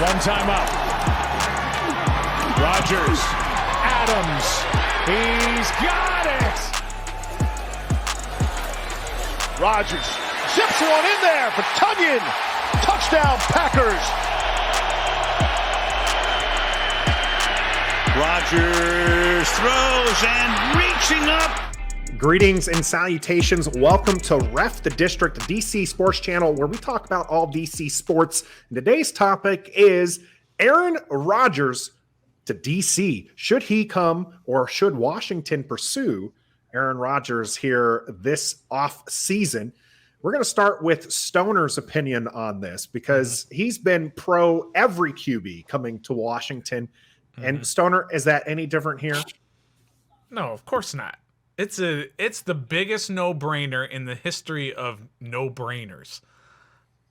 one time up. Rodgers, Adams, he's got it! Rodgers zips one in there for Tunyon. Touchdown, Packers. Rodgers throws and reaching up. Greetings and salutations. Welcome to Ref the District, the DC Sports Channel, where we talk about all DC sports. And today's topic is Aaron Rodgers to DC. Should he come, or should Washington pursue Aaron Rodgers here this off season? We're going to start with Stoner's opinion on this because he's been pro every QB coming to Washington. And Stoner, is that any different here? No, of course not. It's the biggest no-brainer in the history of no-brainers.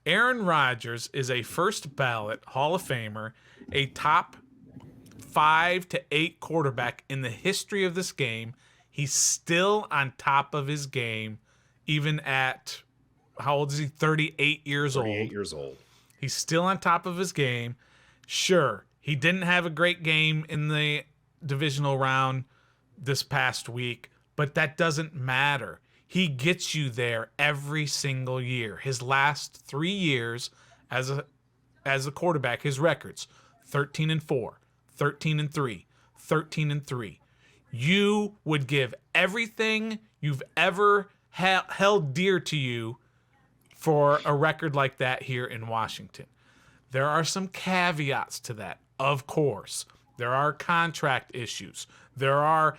Aaron Rodgers is a first ballot Hall of Famer, a top 5 to 8 quarterback in the history of this game. He's still on top of his game, even at, how old is he? 38 years old. 38 years old. He's still on top of his game. Sure, he didn't have a great game in the divisional round this past week, but that doesn't matter. He gets you there every single year. His last 3 years as a quarterback, his records, 13-4, 13-3, 13-3. You would give everything you've ever held dear to you for a record like that here in Washington. There are some caveats to that, of course. There are contract issues. There are,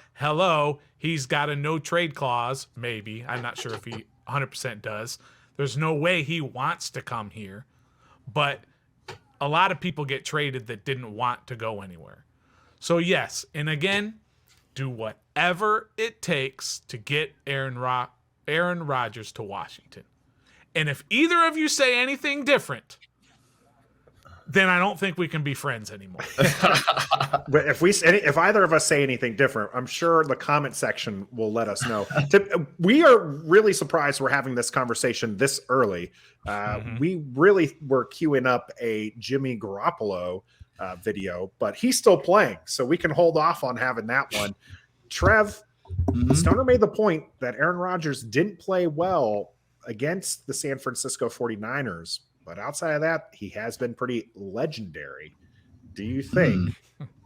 he's got a no-trade clause, maybe. I'm not sure if he 100% does. There's no way he wants to come here. But a lot of people get traded that didn't want to go anywhere. So, yes, and again, do whatever it takes to get Aaron Rodgers to Washington. And if either of you say anything different, then I don't think we can be friends anymore. But if either of us say anything different, I'm sure the comment section will let us know. We are really surprised we're having this conversation this early. We really were queuing up a Jimmy Garoppolo video, but he's still playing, so we can hold off on having that one. Trev, Stoner made the point that Aaron Rodgers didn't play well against the San Francisco 49ers. But outside of that, he has been pretty legendary. Do you think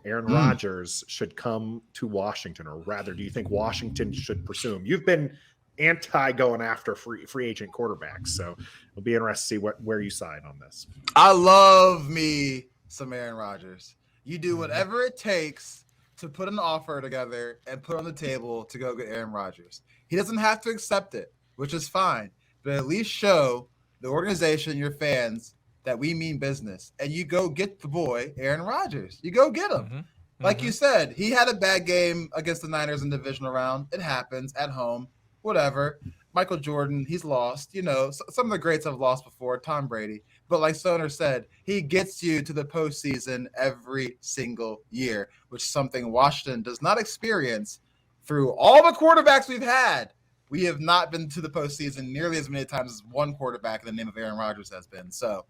Aaron Rodgers should come to Washington, or rather, do you think Washington should pursue him? You've been anti going after free agent quarterbacks, so it'll be interesting to see where you side on this. I love me some Aaron Rodgers. You do whatever it takes to put an offer together and put on the table to go get Aaron Rodgers. He doesn't have to accept it, which is fine, but at least show the organization, your fans, that we mean business, and you go get the boy, Aaron Rodgers. You go get him. Like you said, he had a bad game against the Niners in the divisional round. It happens at home, whatever. Michael Jordan, he's lost. You know, some of the greats have lost before, Tom Brady. But like Stoner said, he gets you to the postseason every single year, which is something Washington does not experience through all the quarterbacks we've had. We have not been to the postseason nearly as many times as one quarterback in the name of Aaron Rodgers has been. So,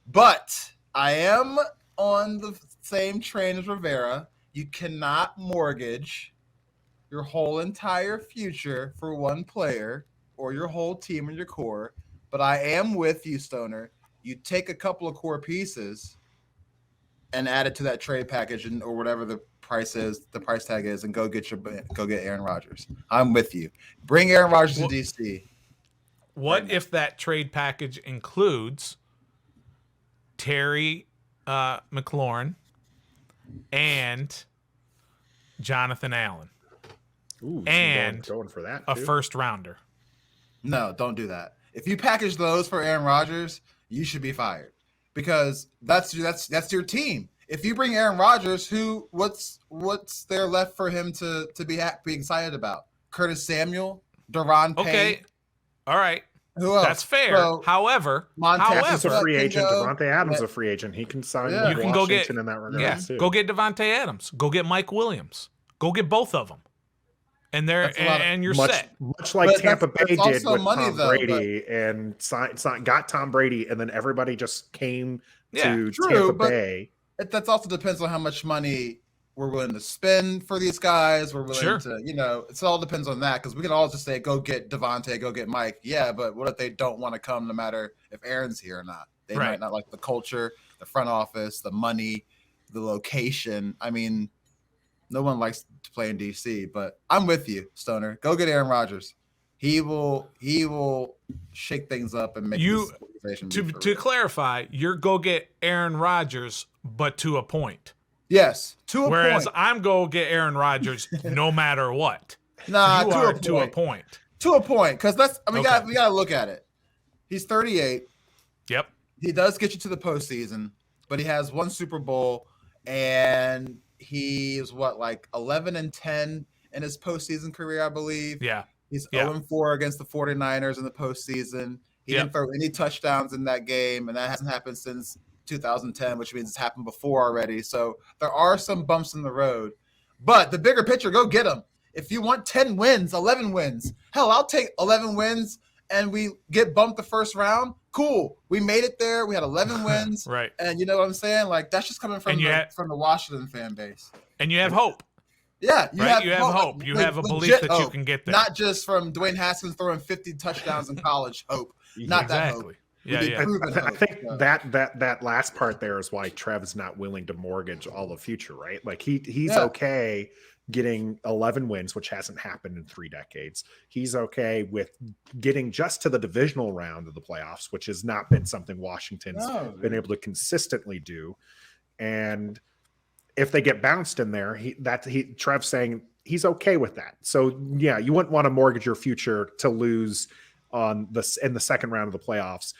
but I am on the same train as Rivera. You cannot mortgage your whole entire future for one player or your whole team and your core. But I am with you, Stoner. You take a couple of core pieces and add it to that trade package or whatever the price tag is, and go get Aaron Rodgers. I'm with you. Bring Aaron Rodgers to DC. What if that trade package includes Terry McLaurin and Jonathan Allen? Ooh, and going for that a too. first rounder? No, don't do that. If you package those for Aaron Rodgers, you should be fired, because that's your team. If you bring Aaron Rodgers, what's there left for him to be excited about? Curtis Samuel, Deron Payne. Okay, all right. Who else? That's fair. So, however, He's a free agent. Devontae Adams is a free agent. He can sign with you can go get Washington in that regard too. Go get Devontae Adams. Go get Mike Williams. Go get both of them. And you're set. Much like Tampa Bay did with money, Tom Brady, and got Tom Brady, and then everybody just came to true, Tampa but Bay. That also depends on how much money we're willing to spend for these guys. We're willing to, it all depends on that, because we can all just say, go get Devontae, go get Mike. Yeah, but what if they don't want to come no matter if Aaron's here or not? They might not like the culture, the front office, the money, the location. I mean, no one likes to play in DC, but I'm with you, Stoner. Go get Aaron Rodgers. He will shake things up and make this organization to clarify, you're go get Aaron Rodgers, but to a point. Yes, to a point. Whereas I'm go get Aaron Rodgers no matter what. Nah, you are to a point. To a point, because we gotta look at it. He's 38. Yep. He does get you to the postseason, but he has one Super Bowl, and he is 11-10 in his postseason career, I believe. Yeah. He's 0-4 against the 49ers in the postseason. He didn't throw any touchdowns in that game, and that hasn't happened since 2010, which means it's happened before already. So there are some bumps in the road. But the bigger picture, go get him. If you want 10 wins, 11 wins, hell, I'll take 11 wins and we get bumped the first round. Cool. We made it there. We had 11 wins. Right. And you know what I'm saying? That's just coming from the Washington fan base. And you have hope. Yeah, you have hope. You have a belief that you can get there. Not just from Dwayne Haskins throwing 50 touchdowns in college. Hope, not that hope. Yeah. I think that last part there is why Trev is not willing to mortgage all the future, right? He's okay getting 11 wins, which hasn't happened in 3 decades. He's okay with getting just to the divisional round of the playoffs, which has not been something Washington's been able to consistently do. And if they get bounced in there, Trev's saying he's okay with that. So yeah, you wouldn't want to mortgage your future to lose in the second round of the playoffs.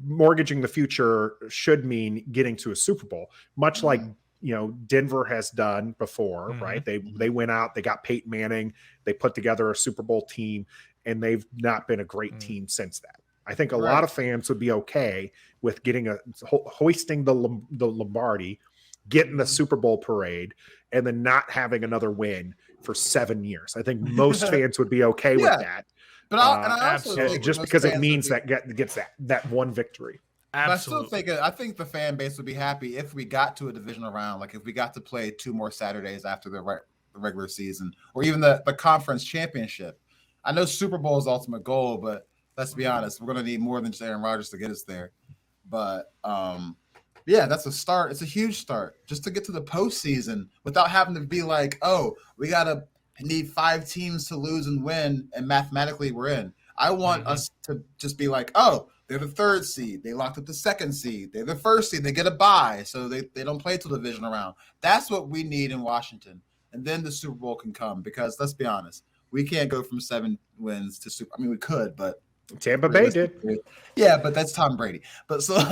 Mortgaging the future should mean getting to a Super Bowl, much like Denver has done before, right? They went out, they got Peyton Manning, they put together a Super Bowl team, and they've not been a great team since that. I think a lot of fans would be okay with getting hoisting the Lombardi, getting the Super Bowl parade, and then not having another win for 7 years. I think most fans would be okay with that. But I also think just because it means that gets that one victory. Absolutely. But I think the fan base would be happy if we got to a divisional round, if we got to play 2 more Saturdays after the regular season, or even the conference championship. I know Super Bowl is the ultimate goal, but let's be honest, we're going to need more than just Aaron Rodgers to get us there. But that's a start. It's a huge start just to get to the postseason without having to be like, oh, we need 5 teams to lose and win, and mathematically we're in. I want us to just be like, oh, they're the 3rd seed. They locked up the 2nd seed. They're the 1st seed. They get a bye, so they don't play till the divisional round. That's what we need in Washington. And then the Super Bowl can come, because let's be honest, we can't go from 7 wins to Super. I mean, we could, but Tampa Bay did. Yeah, but that's Tom Brady. But so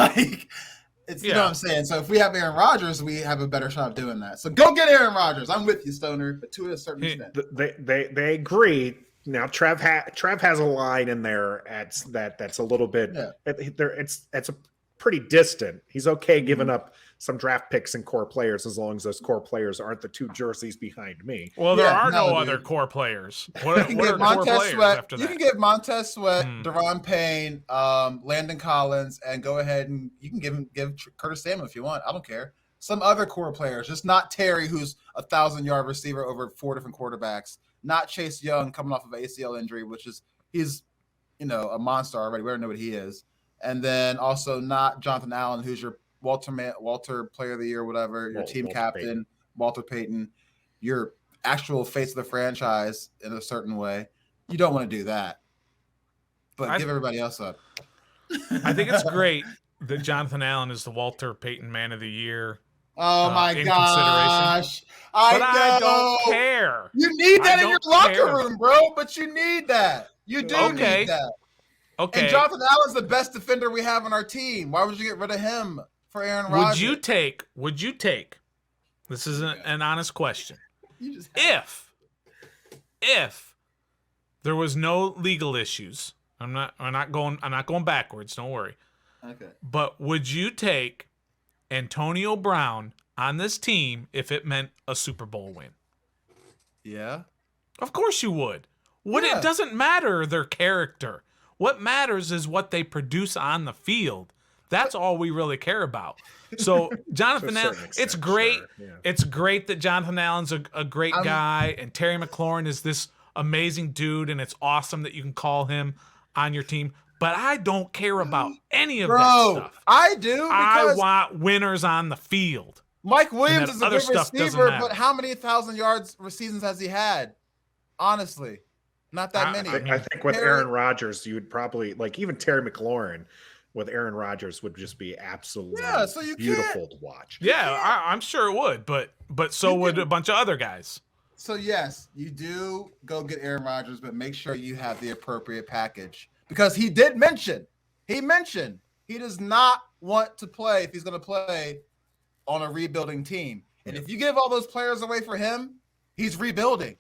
it's you know what I'm saying. So if we have Aaron Rodgers, we have a better shot of doing that. So go get Aaron Rodgers. I'm with you, Stoner, but to a certain extent. They agree. Now Trev has a line in there that's a little bit. It's a pretty distant. He's okay giving up some draft picks and core players as long as those core players aren't the 2 jerseys behind me. Well, there are no other core players. What are core players after that? You can give Montez Sweat, Deron Payne, Landon Collins, and go ahead and you can give Curtis Samuel if you want. I don't care. Some other core players, just not Terry, who's a 1,000-yard receiver over 4 different quarterbacks. Not Chase Young coming off of an ACL injury, he's a monster already. We already know what he is. And then also not Jonathan Allen, who's your Walter Player of the Year, whatever, your team captain, Walter Payton, your actual face of the franchise in a certain way. You don't want to do that. But give everybody else up. I think it's great that Jonathan Allen is the Walter Payton Man of the Year. Oh my gosh. I don't care. You need that in your locker room, bro. But you need that. You do need that. Okay. And Jonathan Allen's the best defender we have on our team. Why would you get rid of him for Aaron Rodgers? Would you take, this is an honest question. If there was no legal issues, I'm not going backwards, don't worry. Okay. But would you take Antonio Brown on this team if it meant a Super Bowl win? Yeah. Of course you would. It doesn't matter their character. What matters is what they produce on the field. That's all we really care about. So Jonathan Allen, it's great. Sure. Yeah. It's great that Jonathan Allen's a great guy, and Terry McLaurin is this amazing dude, and it's awesome that you can call him on your team. But I don't care about any of that stuff. I do. I want winners on the field. Mike Williams is a good receiver, but how many 1,000 yards seasons has he had? Honestly, not that many. I think with Aaron Rodgers, you would probably even Terry McLaurin with Aaron Rodgers would just be absolutely beautiful to watch. Yeah, I'm sure it would, but so would a bunch of other guys. So yes, you do go get Aaron Rodgers, but make sure you have the appropriate package, because he mentioned he does not want to play if he's going to play on a rebuilding team. And if you give all those players away for him, he's rebuilding.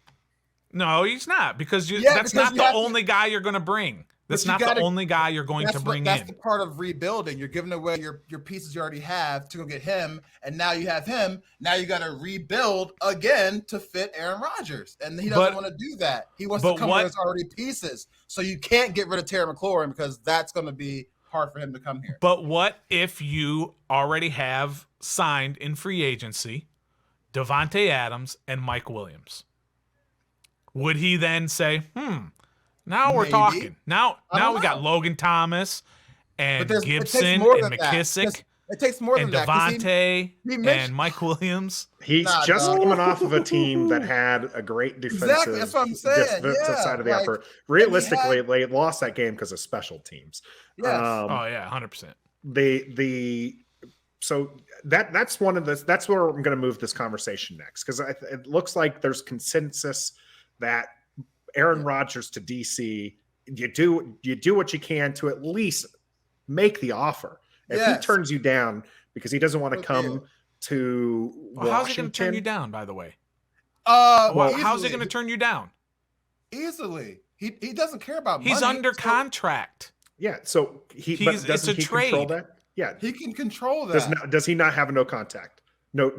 No, he's not, because that's not the only guy you're going to bring. That's not the only guy you're going to bring in. That's the part of rebuilding. You're giving away your pieces you already have to go get him, and now you have him. Now you got to rebuild again to fit Aaron Rodgers, and he doesn't want to do that. He wants to come with his already pieces. So you can't get rid of Terry McLaurin, because that's going to be hard for him to come here. But what if you already have signed in free agency Devontae Adams and Mike Williams? Would he then say, now we're talking. Now we got Logan Thomas and Gibson and McKissick. It takes more than Devontae and Mike Williams. He's coming off of a team that had a great defensive, that's what I'm saying. Side of the effort. Realistically, they lost that game because of special teams. Yes. 100%. So that's one of the. That's where I'm going to move this conversation next, because it looks like there's consensus that Aaron Rodgers to DC, you do what you can to at least make the offer. If he turns you down because he doesn't want to come to Washington, how's he going to turn you down? By the way, how's he going to turn you down? Easily, he doesn't care about money. He's under contract. Yeah, so it's a trade. Control that? Yeah, he can control that. Does he not have no contact? No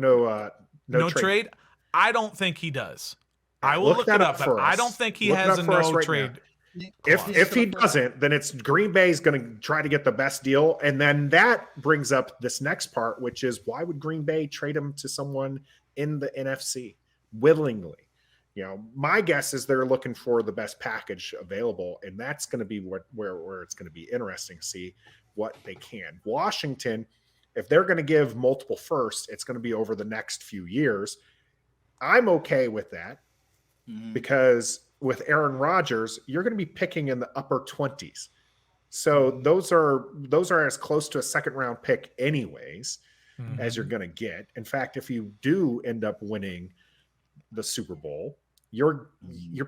trade. I don't think he does. I will look it up, but I don't think he has a no trade. If he doesn't, then it's Green Bay is going to try to get the best deal, and then that brings up this next part, which is why would Green Bay trade him to someone in the NFC willingly? My guess is they're looking for the best package available, and that's going to be where it's going to be interesting to see what they can. Washington, if they're going to give multiple firsts, it's going to be over the next few years. I'm okay with that. Because with Aaron Rodgers, you're going to be picking in the upper 20s. So those are as close to a second round pick anyways as you're going to get. In fact, if you do end up winning the Super Bowl, you're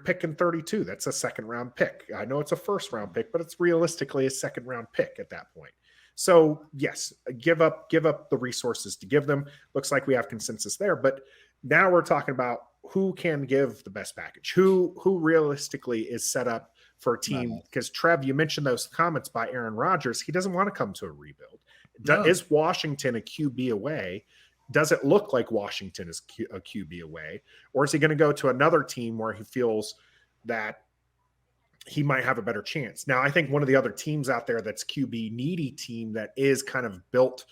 picking 32. That's a second round pick. I know it's a first round pick, but it's realistically a second round pick at that point. So yes, give up the resources to give them. Looks like we have consensus there, but now we're talking about who can give the best package, who realistically is set up for a team. Because Trev, you mentioned those comments by Aaron Rodgers. He doesn't want to come to a rebuild. No. Is Washington a QB away? Does it look like Washington is a QB away? Or is he going to go to another team where he feels that he might have a better chance? Now, I think one of the other teams out there that's QB needy team that is kind of built,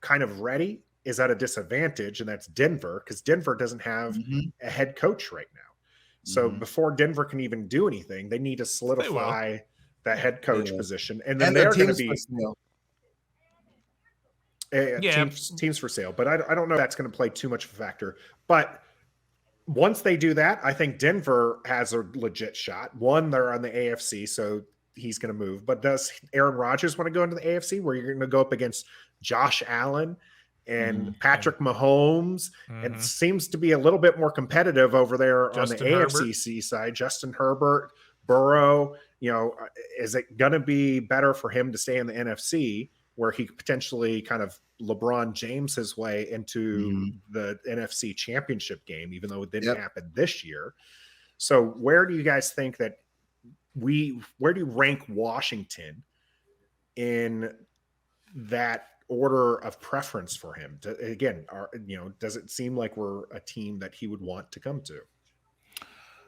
kind of ready, is at a disadvantage, and that's Denver, because Denver doesn't have a head coach right now. So before Denver can even do anything, they need to solidify that head coach position, and then they're going to be teams for sale. But I don't know if that's going to play too much of a factor. But once they do that, I think Denver has a legit shot. One, they're on the AFC, so he's going to move. But does Aaron Rodgers want to go into the AFC, where you're going to go up against Josh Allen and Patrick Mahomes, and it seems to be a little bit more competitive over there on the AFC side? Justin Herbert, Burrow, is it going to be better for him to stay in the NFC, where he potentially kind of LeBron James his way into the NFC Championship game, even though it didn't happen this year? So where do you guys think that where do you rank Washington in that order of preference for him? Again, does it seem like we're a team that he would want to come to?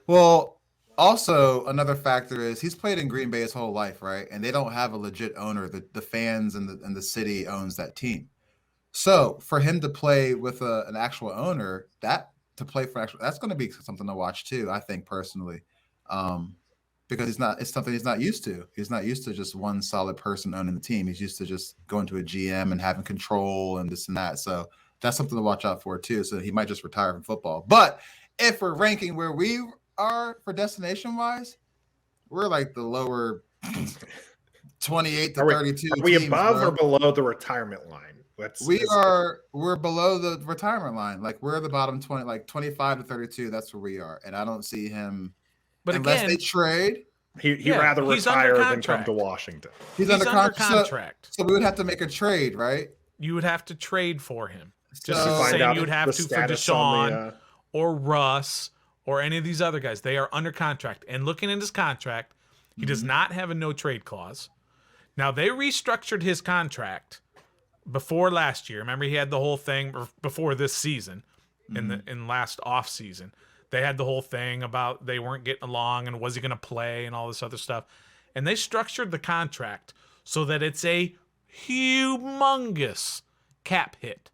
Well, Also, another factor is he's played in Green Bay his whole life, right? And they don't have a legit owner. The fans and the city owns that team. So for him to play with an actual owner, that's going to be something to watch too. I think personally, because it's something he's not used to. He's not used to just one solid person owning the team. He's used to just going to a GM and having control and this and that. So that's something to watch out for too. So he might just retire from football. But if we're ranking where we are for destination wise, we're like the lower 28 to 32. Are we teams, above bro. or below the retirement line? We're below the retirement line. Like we're the bottom 20, like 25 to 32. That's where we are. And I don't see him But unless again, they trade. He'd rather he's retire under than come contract. to Washington. He's under under contract. So we would have to make a trade, right? You would have to trade for him. Just So- the Find same out you would have the to for status on Deshaun the, or Russ or any of these other guys. They are under contract. And looking at his contract, he does not have a no trade clause. Now, they restructured his contract before last year. Remember, he had the whole thing before this season, in last off season. They had the whole thing about they weren't getting along and was he going to play and all this other stuff. And they structured the contract so that it's a humongous cap hit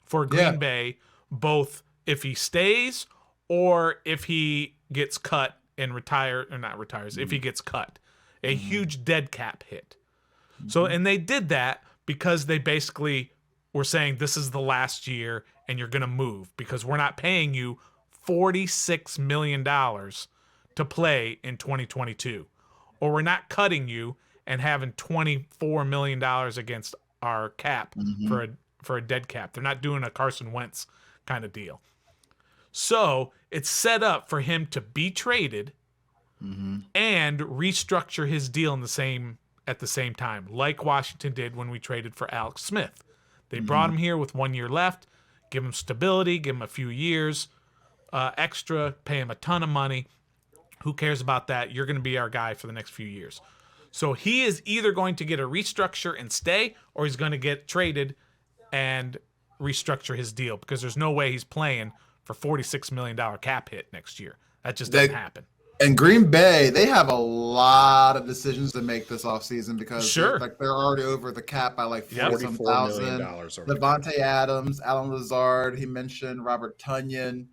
for Green Bay, both if he stays or if he gets cut and if he gets cut. A huge dead cap hit. So, and they did that because they basically were saying this is the last year and you're going to move because we're not paying you $46 million to play in 2022. Or we're not cutting you and having $24 million against our cap for a dead cap. They're not doing a Carson Wentz kind of deal. So it's set up for him to be traded and restructure his deal at the same time, like Washington did when we traded for Alex Smith. They brought him here with 1 year left, give him stability, give him a few years extra, pay him a ton of money. Who cares about that? You're going to be our guy for the next few years. So he is either going to get a restructure and stay, or he's going to get traded and restructure his deal because there's no way he's playing for $46 million cap hit next year. That just doesn't happen. And Green Bay, they have a lot of decisions to make this offseason because they're already over the cap by like $44 million. Devontae Adams, Alan Lazard, he mentioned Robert Tonyan,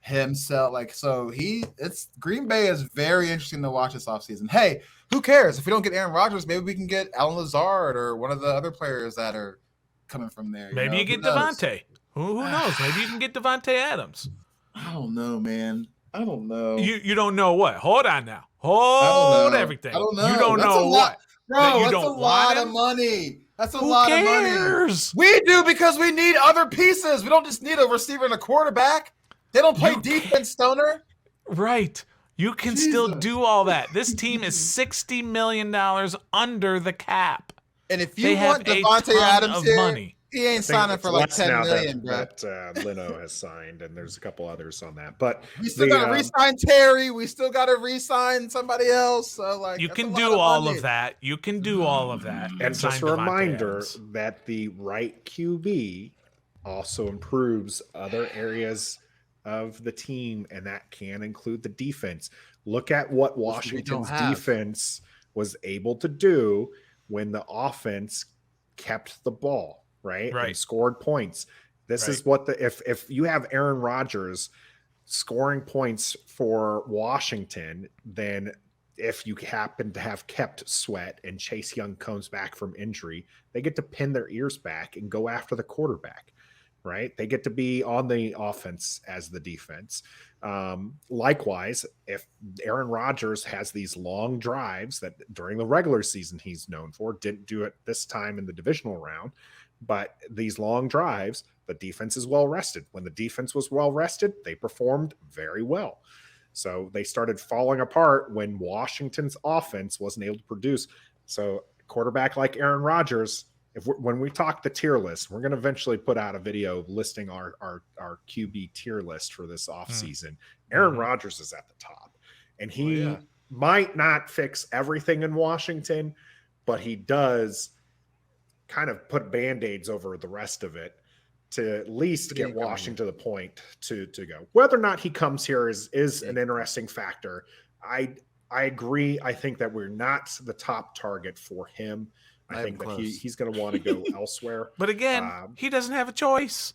himself. It's Green Bay is very interesting to watch this offseason. Hey, who cares? If we don't get Aaron Rodgers, maybe we can get Alan Lazard or one of the other players that are coming from there. Maybe you get Devontae. Who knows? Maybe you can get Devontae Adams. I don't know, man. I don't know. You don't know what? Hold on now. Hold everything. I don't know. You don't know what? Bro, that's a lot of money. That's a lot of money. We do because we need other pieces. We don't just need a receiver and a quarterback. They don't play defense, Stoner. Right. You can still do all that. This team is $60 million under the cap. And if you want Devontae Adams here, money. He ain't signing for like $10 million, bro. That Leno has signed, and there's a couple others on that. But we still got to re-sign Terry. We still got to re-sign somebody else. So you can do all of that. You can do all of that. And just a reminder that the right QB also improves other areas of the team, and that can include the defense. Look at what Washington's defense was able to do when the offense kept the ball. Right. And scored points. This is what if you have Aaron Rodgers scoring points for Washington, then if you happen to have kept Sweat and Chase Young comes back from injury, they get to pin their ears back and go after the quarterback. Right. They get to be on the offense as the defense. Likewise, if Aaron Rodgers has these long drives that during the regular season he's known for, didn't do it this time in the divisional round. But these long drives, the defense is well rested. When the defense was well rested, they performed very well. So they started falling apart when Washington's offense wasn't able to produce. So a quarterback like Aaron Rodgers, when we talk the tier list, we're going to eventually put out a video listing our QB tier list for this offseason. Aaron Rodgers is at the top. And he might not fix everything in Washington, but he does kind of put Band-Aids over the rest of it. to at least get Washington to the point to go. Whether or not he comes here is an interesting factor. I agree. I think that we're not the top target for him. I think that he's going to want to go elsewhere. But again, he doesn't have a choice.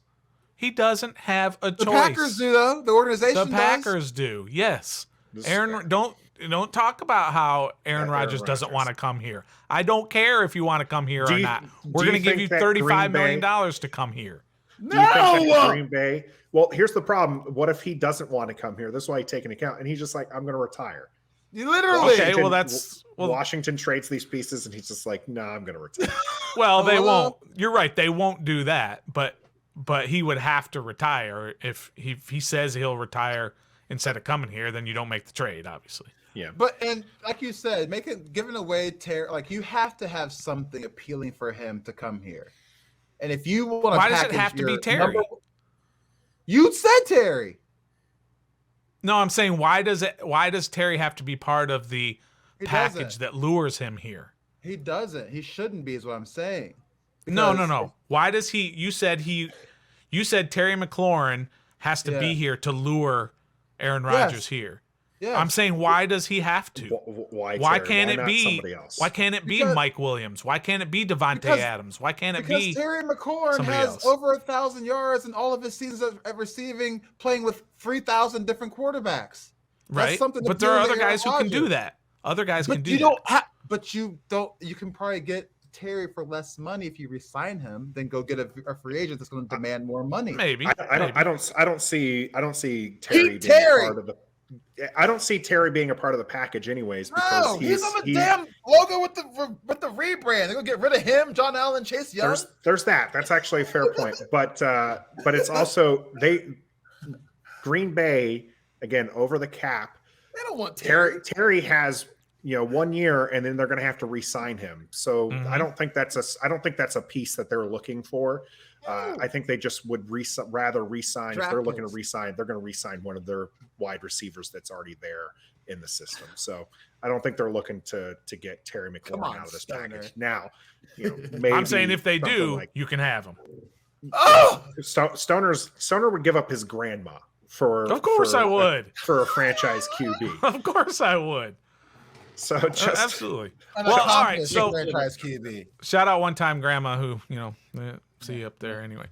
He doesn't have a choice. The Packers do, though. The organization The Packers do. Yes. Aaron, don't talk about how Aaron Rodgers doesn't want to come here. I don't care if you want to come here or not. We're going to give you $35 million to come here. Do you think that Green Bay? Well, here's the problem. What if he doesn't want to come here? This is why he take into account, and he's just like, I'm going to retire. You literally. Okay, well, Washington trades these pieces, and he's just like, no, I'm going to retire. Well, they won't. You're right. They won't do that, but he would have to retire. If he says he'll retire instead of coming here, then you don't make the trade, obviously. Yeah. But, and like you said, giving away Terry, like you have to have something appealing for him to come here. And if you want to, why does it have to be Terry? You said Terry. No, I'm saying why does Terry have to be part of the package that lures him here? He doesn't. He shouldn't be, is what I'm saying. No. Why does he? You said Terry McLaurin has to be here to lure Aaron Rodgers here. Yeah. I'm saying, why does he have to? Why can't it be somebody else? Why can't it be Mike Williams? Why can't it be Devontae Adams? Why can't it be Terry McLaurin has over 1,000 yards in all of his seasons of receiving, playing with 3,000 different quarterbacks. Right. But there are other guys who can do that. Other guys can do that. But you don't. You can probably get Terry for less money if you resign him, then go get a free agent that's going to demand more money. Maybe. I don't see Terry being part of the. I don't see Terry being a part of the package, anyways. Because he's on the damn logo with the rebrand. They're gonna get rid of him, John Allen, Chase Young. There's that. That's actually a fair point. But it's also Green Bay again over the cap. They don't want Terry. Terry has 1 year, and then they're going to have to re-sign him. So I don't think that's a piece that they're looking for. I think they just would rather re-sign. If they're looking to re-sign, they're going to re-sign one of their wide receivers that's already there in the system. So I don't think they're looking to get Terry McLaurin out of this package. Now, maybe I'm saying if they do, you can have him. Oh, Stoner would give up his grandma for. Of course, I would for a franchise QB. Of course, I would. So just absolutely. Well, all right. So franchise QB. Shout out one time grandma who see you up there anyway.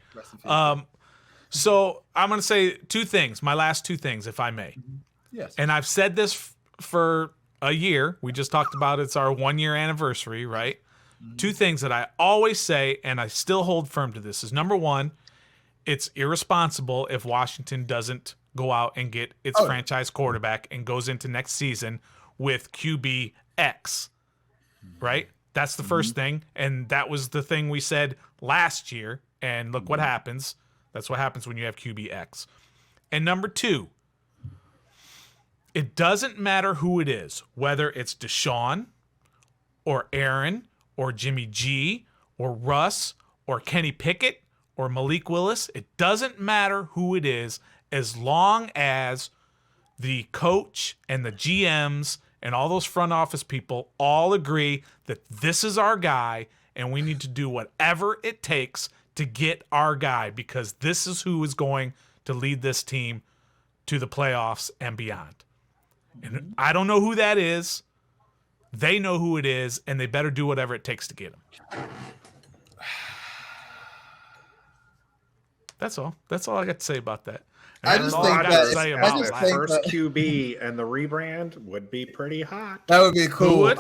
So I'm going to say two things. My last two things, if I may. Yes. And I've said this for a year. We just talked about it's our 1 year anniversary, right? Mm-hmm. Two things that I always say, and I still hold firm to this, is number one, it's irresponsible if Washington doesn't go out and get its franchise quarterback and goes into next season with QB X, right? That's the first thing, and that was the thing we said last year, and look what happens. That's what happens when you have QB X. And number two, it doesn't matter who it is, whether it's Deshaun or Aaron or Jimmy G or Russ or Kenny Pickett or Malik Willis. It doesn't matter who it is as long as the coach and the GMs and all those front office people all agree that this is our guy and we need to do whatever it takes to get our guy because this is who is going to lead this team to the playoffs and beyond. And I don't know who that is. They know who it is, and they better do whatever it takes to get him. That's all. That's all I got to say about that. I just think that first QB and the rebrand would be pretty hot. That would be cool.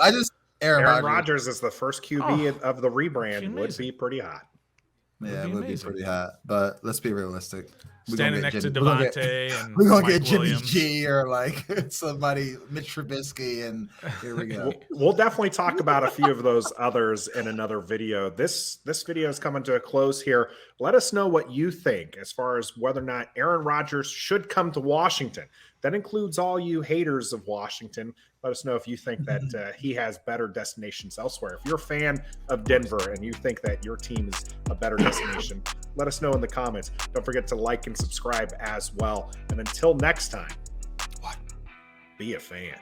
Aaron Rodgers is the first QB of the rebrand. Would be pretty hot. Yeah, it would be pretty hot. But let's be realistic. Standing next to Devontae and we're gonna Mike get Jimmy Williams. G or like somebody, Mitch Trubisky, and here we go. We'll definitely talk about a few of those others in another video. This video is coming to a close here. Let us know what you think as far as whether or not Aaron Rodgers should come to Washington. That includes all you haters of Washington. Let us know if you think that he has better destinations elsewhere. If you're a fan of Denver and you think that your team is a better destination, let us know in the comments. Don't forget to like and subscribe as well. And until next time, be a fan.